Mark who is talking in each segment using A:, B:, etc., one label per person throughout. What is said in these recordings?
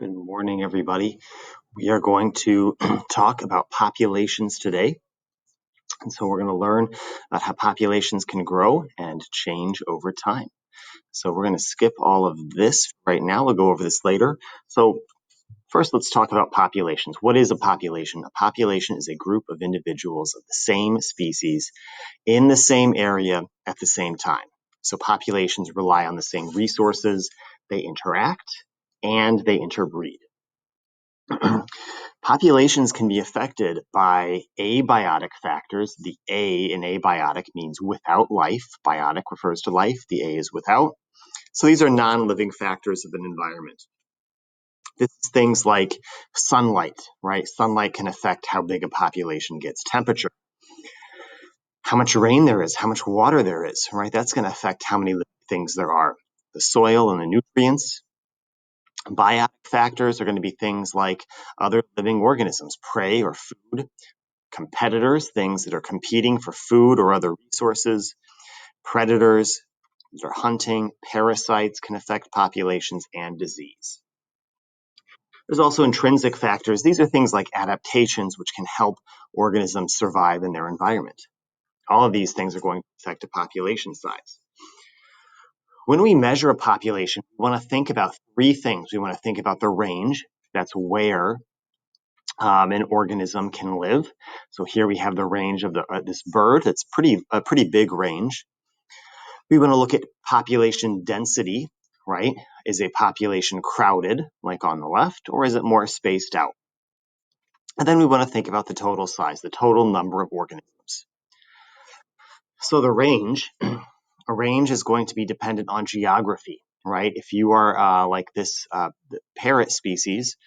A: Good morning, everybody. We are going to talk about populations today. And so we're going to learn about how populations can grow and change over time. So we're going to skip all of this right now. We'll go over this later. So first, let's talk about populations. What is a population? A population is a group of individuals of the same species in the same area at the same time. So populations rely on the same resources, they interact, and they interbreed. Populations can be affected by abiotic factors. The A in abiotic means without life. Biotic refers to life. The A is without. So these are non-living factors of an environment. This is things like sunlight, right? Sunlight can affect how big a population gets. Temperature, how much rain there is, how much water there is, right? That's going to affect how many living things there are. The soil and the nutrients. Biotic factors are going to be things like other living organisms, prey or food, competitors, things that are competing for food or other resources, predators that are hunting, parasites can affect populations, and disease. There's also intrinsic factors. These are things like adaptations, which can help organisms survive in their environment. All of these things are going to affect a population size. When we measure a population, we want to think about three things. We want to think about the range. That's where an organism can live. So here we have the range of this bird. It's a pretty big range. We want to look at population density, right? Is a population crowded, like on the left, or is it more spaced out? And then we want to think about the total size, the total number of organisms. So the range, a range is going to be dependent on geography, right? If you are like this parrot species,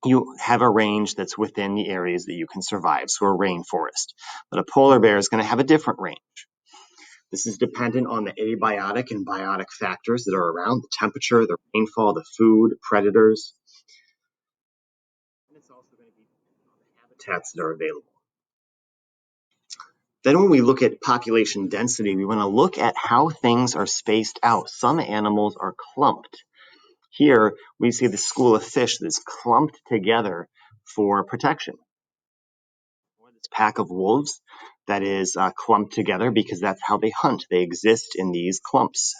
A: you have a range that's within the areas that you can survive, so a rainforest. But a polar bear is going to have a different range. This is dependent on the abiotic and biotic factors that are around, the temperature, the rainfall, the food, predators. And it's also going to be dependent on the habitats that are available. Then when we look at population density, we want to look at how things are spaced out. Some animals are clumped. Here we see the school of fish that's clumped together for protection. Or this pack of wolves that is clumped together because that's how they hunt. They exist in these clumps.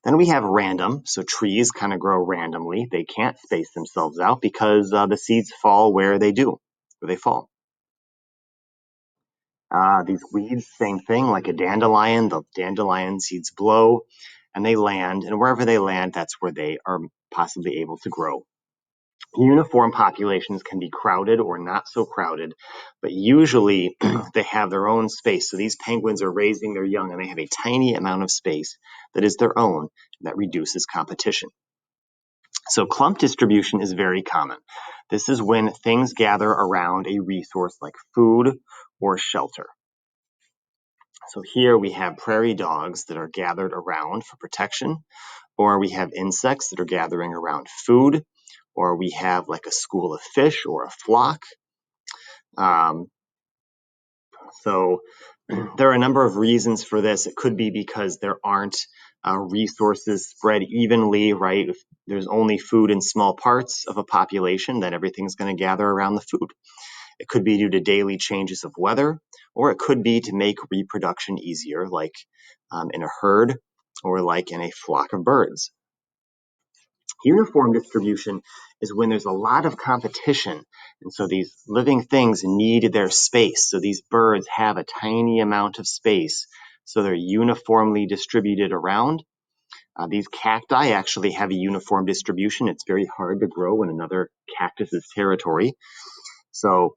A: Then we have random, so trees kind of grow randomly. They can't space themselves out because the seeds fall where they fall. These weeds, same thing, like a dandelion. The dandelion seeds blow and they land, and wherever they land, that's where they are possibly able to grow. Uniform populations can be crowded or not so crowded, but usually they have their own space. So these penguins are raising their young and they have a tiny amount of space that is their own, that reduces competition. So clump distribution is very common. This is when things gather around a resource like food or shelter. So here we have prairie dogs that are gathered around for protection, or we have insects that are gathering around food, or we have like a school of fish or a flock. So there are a number of reasons for this. It could be because there aren't resources spread evenly, right? If there's only food in small parts of a population, then everything's going to gather around the food. It could be due to daily changes of weather, or it could be to make reproduction easier, like in a herd or like in a flock of birds. Uniform distribution is when there's a lot of competition, and so these living things need their space. So these birds have a tiny amount of space, so they're uniformly distributed around. These cacti actually have a uniform distribution. It's very hard to grow in another cactus's territory. So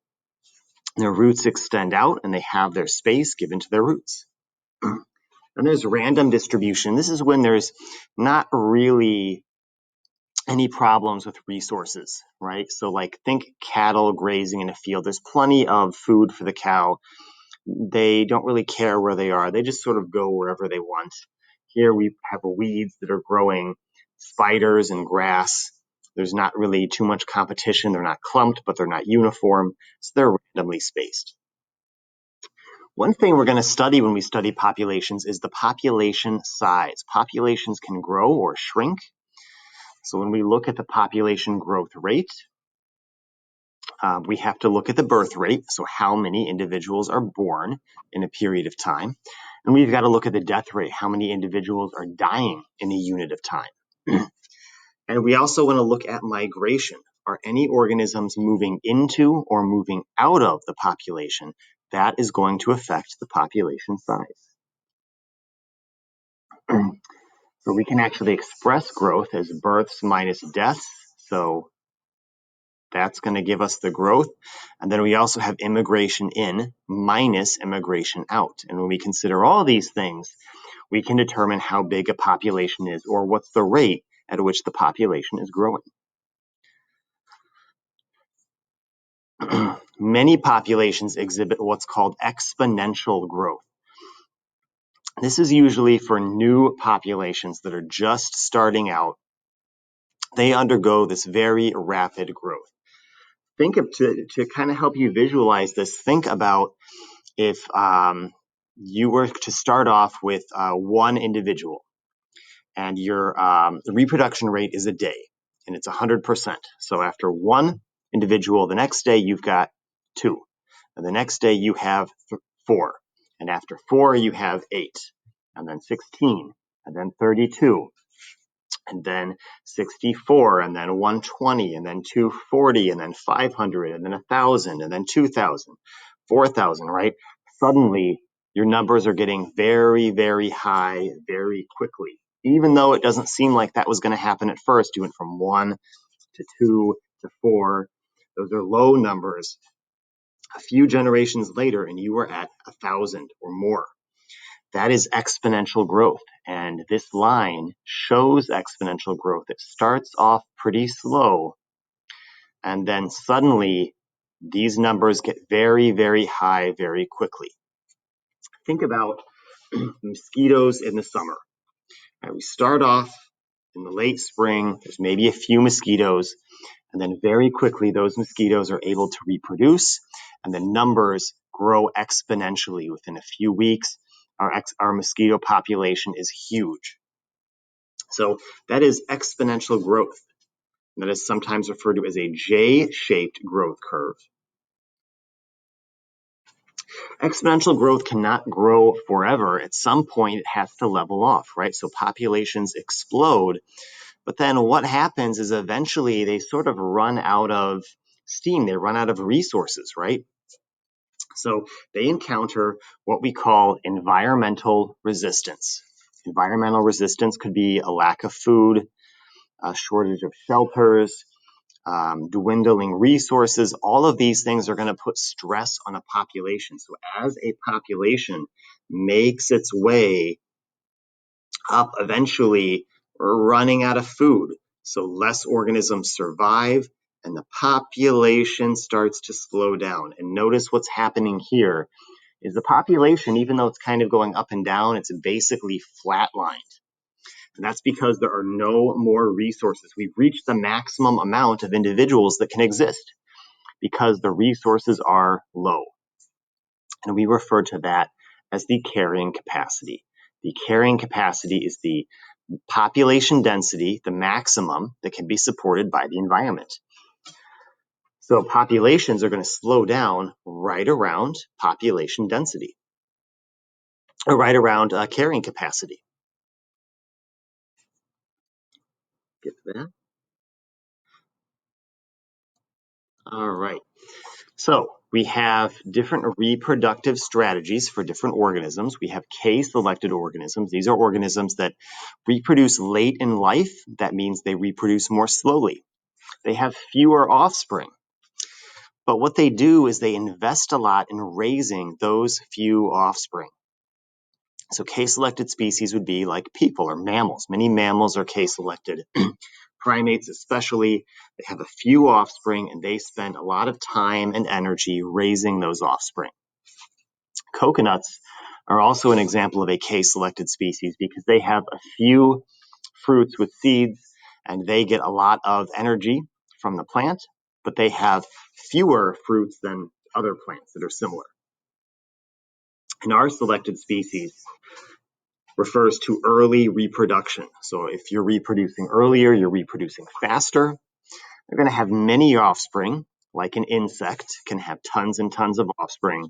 A: their roots extend out and they have their space given to their roots. And there's random distribution. This is when there's not really any problems with resources, right? So like think cattle grazing in a field. There's plenty of food for the cow. They don't really care where they are. They just sort of go wherever they want. Here we have weeds that are growing, spiders and grass. There's not really too much competition. They're not clumped, but they're not uniform. So they're randomly spaced. One thing we're going to study when we study populations is the population size. Populations can grow or shrink. So when we look at the population growth rate, we have to look at the birth rate, so how many individuals are born in a period of time. And we've got to look at the death rate, how many individuals are dying in a unit of time. And we also want to look at migration. Are any organisms moving into or moving out of the population? That is going to affect the population size. So we can actually express growth as births minus deaths. So that's going to give us the growth. And then we also have immigration in minus immigration out. And when we consider all these things, we can determine how big a population is, or what's the rate at which the population is growing. Many populations exhibit what's called exponential growth. This is usually for new populations that are just starting out. They undergo this very rapid growth. To kind of help you visualize this, think about if you were to start off with one individual, and your reproduction rate is a day, and it's 100%. So after one individual, the next day you've got 2, and the next day you have 4, and after 4 you have 8, and then 16, and then 32, and then 64, and then 120, and then 240, and then 500, and then 1,000, and then 2,000, 4,000, right? Suddenly, your numbers are getting very, very high very quickly. Even though it doesn't seem like that was going to happen at first, you went from 1 to 2 to 4. Those are low numbers. A few generations later, and you were at 1,000 or more. That is exponential growth. And this line shows exponential growth. It starts off pretty slow, and then suddenly these numbers get very, very high very quickly. Think about mosquitoes in the summer. We start off in the late spring, there's maybe a few mosquitoes, and then very quickly those mosquitoes are able to reproduce, and the numbers grow exponentially within a few weeks. Our mosquito population is huge. So that is exponential growth. That is sometimes referred to as a J-shaped growth curve. Exponential growth cannot grow forever. At some point, it has to level off, right? So populations explode, but then what happens is eventually they sort of run out of steam. They run out of resources, right? So they encounter what we call environmental resistance. Environmental resistance could be a lack of food, a shortage of shelters, dwindling resources. All of these things are going to put stress on a population. So as a population makes its way up, eventually we're running out of food. So less organisms survive, and the population starts to slow down. And notice what's happening here is the population, even though it's kind of going up and down, it's basically flatlined. And that's because there are no more resources. We've reached the maximum amount of individuals that can exist because the resources are low. And we refer to that as the carrying capacity. The carrying capacity is the population density, the maximum that can be supported by the environment. So populations are going to slow down right around population density, or right around carrying capacity. Get to that. All right. So we have different reproductive strategies for different organisms. We have K-selected organisms. These are organisms that reproduce late in life. That means they reproduce more slowly. They have fewer offspring. But what they do is they invest a lot in raising those few offspring. So K-selected species would be like people or mammals. Many mammals are K-selected. Primates especially, they have a few offspring and they spend a lot of time and energy raising those offspring. Coconuts are also an example of a K-selected species because they have a few fruits with seeds and they get a lot of energy from the plant, but they have fewer fruits than other plants that are similar. In our selected species, refers to early reproduction. So if you're reproducing earlier, you're reproducing faster. They're going to have many offspring, like an insect can have tons and tons of offspring.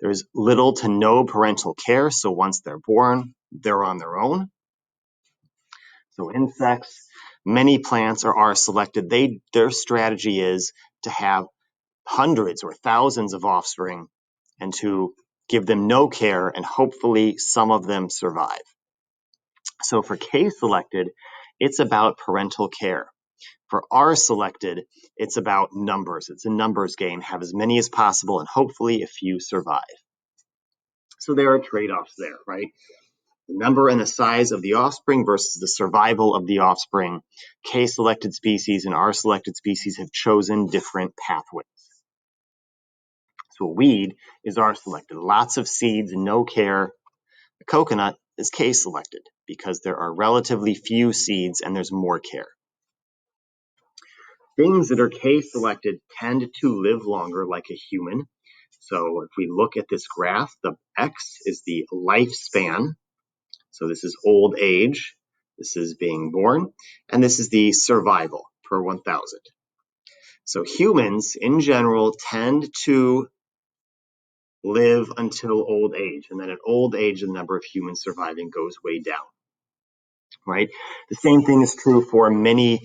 A: There's little to no parental care, so once they're born, they're on their own. So insects, many plants are selected. Their strategy is to have hundreds or thousands of offspring and to give them no care, and hopefully some of them survive. So for K-selected, it's about parental care. For R-selected, it's about numbers. It's a numbers game. Have as many as possible, and hopefully a few survive. So there are trade-offs there, right? The number and the size of the offspring versus the survival of the offspring. K-selected species and R-selected species have chosen different pathways. So a weed is R-selected. Lots of seeds, no care. A coconut is K-selected because there are relatively few seeds and there's more care. Things that are K-selected tend to live longer, like a human. So if we look at this graph, the X is the lifespan. So this is old age. This is being born. And this is the survival per 1,000. So humans, in general, tend to live until old age. And then at old age, the number of humans surviving goes way down. Right? The same thing is true for many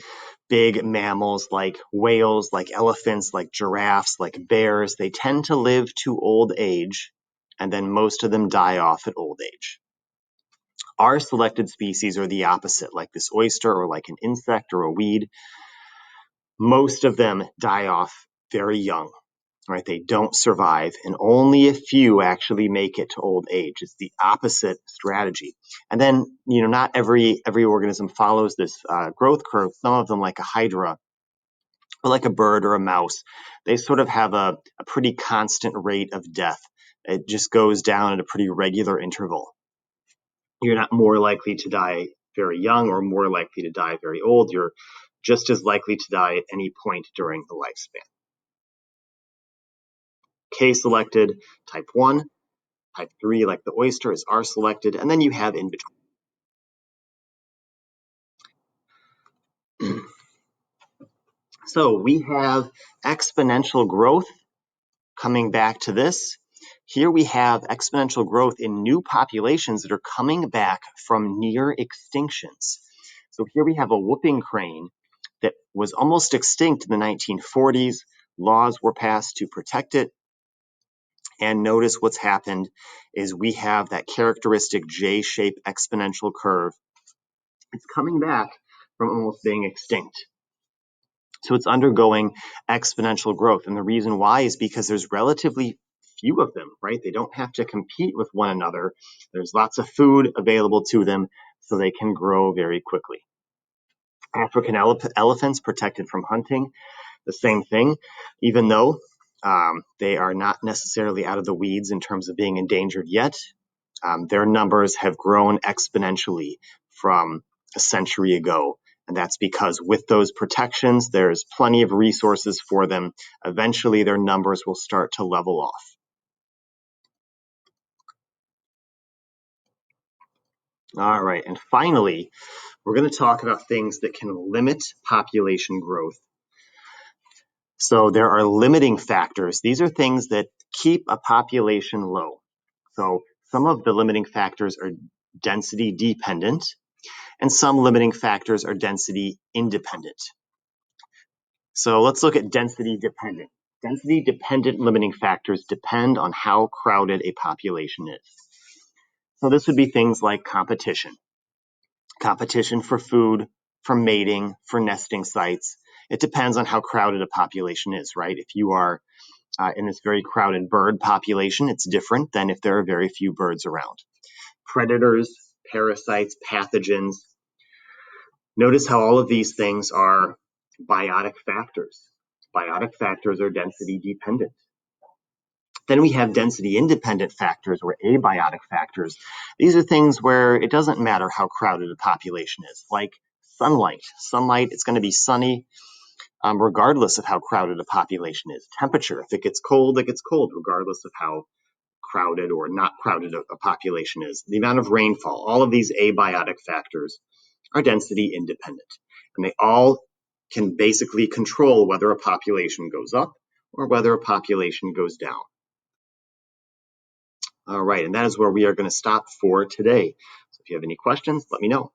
A: big mammals like whales, like elephants, like giraffes, like bears. They tend to live to old age, and then most of them die off at old age. Our selected species are the opposite, like this oyster or like an insect or a weed. Most of them die off very young. Right? They don't survive, and only a few actually make it to old age. It's the opposite strategy. And then, not every organism follows this growth curve. Some of them, like a hydra, or like a bird or a mouse, they sort of have a pretty constant rate of death. It just goes down at a pretty regular interval. You're not more likely to die very young or more likely to die very old. You're just as likely to die at any point during the lifespan. K-selected, type 1. Type 3, like the oyster, is R-selected, and then you have in between. So we have exponential growth. Coming back to this, here we have exponential growth in new populations that are coming back from near extinctions. So here we have a whooping crane that was almost extinct in the 1940s. Laws were passed to protect it. And notice what's happened is we have that characteristic J-shaped exponential curve. It's coming back from almost being extinct. So it's undergoing exponential growth. And the reason why is because there's relatively few of them, right? They don't have to compete with one another. There's lots of food available to them, so they can grow very quickly. African elephants protected from hunting, the same thing, even though they are not necessarily out of the weeds in terms of being endangered yet. Their numbers have grown exponentially from a century ago. And that's because with those protections, there's plenty of resources for them. Eventually, their numbers will start to level off. All right, and finally, we're going to talk about things that can limit population growth. So there are limiting factors. These are things that keep a population low. So some of the limiting factors are density dependent, and some limiting factors are density independent. So let's look at density dependent. Density dependent limiting factors depend on how crowded a population is. So this would be things like competition. Competition for food, for mating, for nesting sites. It depends on how crowded a population is, right? If you are in this very crowded bird population, it's different than if there are very few birds around. Predators, parasites, pathogens. Notice how all of these things are biotic factors. Biotic factors are density dependent. Then we have density independent factors or abiotic factors. These are things where it doesn't matter how crowded a population is, like sunlight. Sunlight, it's going to be sunny regardless of how crowded a population is. Temperature, if it gets cold, regardless of how crowded or not crowded a population is, the amount of rainfall, all of these abiotic factors are density independent. And they all can basically control whether a population goes up or whether a population goes down. All right, and that is where we are going to stop for today. So if you have any questions, let me know.